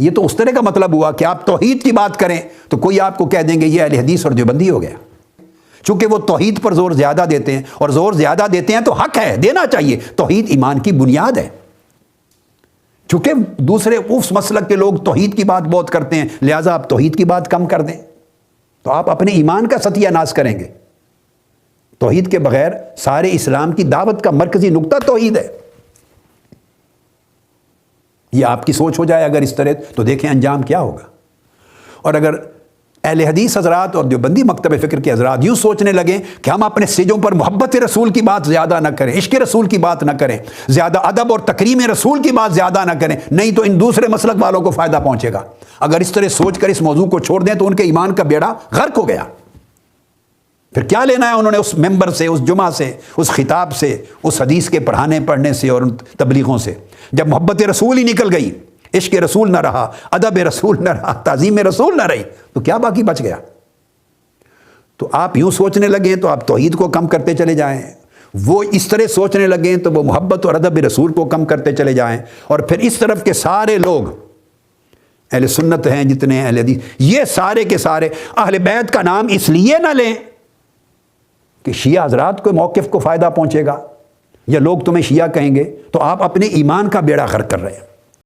یہ تو اس طرح کا مطلب ہوا کہ آپ توحید کی بات کریں تو کوئی آپ کو کہہ دیں گے یہ اہل حدیث اور دیوبندی ہو گیا، چونکہ وہ توحید پر زور زیادہ دیتے ہیں، اور زور زیادہ دیتے ہیں تو حق ہے، دینا چاہیے، توحید ایمان کی بنیاد ہے۔ چونکہ دوسرے اس مسلک کے لوگ توحید کی بات بہت کرتے ہیں، لہٰذا آپ توحید کی بات کم کر دیں تو آپ اپنے ایمان کا ستیہ ناز کریں گے۔ توحید کے بغیر سارے اسلام کی دعوت کا مرکزی نقطہ توحید ہے۔ یہ آپ کی سوچ ہو جائے اگر اس طرح، تو دیکھیں انجام کیا ہوگا۔ اور اگر اہل حدیث حضرات اور دیوبندی مکتب فکر کے حضرات یوں سوچنے لگیں کہ ہم اپنے سٹیجوں پر محبت رسول کی بات زیادہ نہ کریں، عشق رسول کی بات نہ کریں، زیادہ ادب اور تکریم رسول کی بات زیادہ نہ کریں، نہیں تو ان دوسرے مسلک والوں کو فائدہ پہنچے گا۔ اگر اس طرح سوچ کر اس موضوع کو چھوڑ دیں تو ان کے ایمان کا بیڑا غرق ہو گیا۔ پھر کیا لینا ہے انہوں نے اس ممبر سے، اس جمعہ سے، اس خطاب سے، اس حدیث کے پڑھنے سے اور تبلیغوں سے؟ جب محبت رسول ہی نکل گئی، عشق رسول نہ رہا، ادب رسول نہ رہا، تعظیم رسول نہ رہی، تو کیا باقی بچ گیا؟ تو آپ یوں سوچنے لگیں تو آپ توحید کو کم کرتے چلے جائیں، وہ اس طرح سوچنے لگیں تو وہ محبت اور ادب رسول کو کم کرتے چلے جائیں، اور پھر اس طرف کے سارے لوگ اہل سنت ہیں جتنے ہیں، اہل حدیث، یہ سارے کے سارے اہل بیت کا نام اس لیے نہ لیں کہ شیعہ حضرات کو موقف کو فائدہ پہنچے گا یا لوگ تمہیں شیعہ کہیں گے، تو آپ اپنے ایمان کا بیڑا غرق کر رہے ہیں۔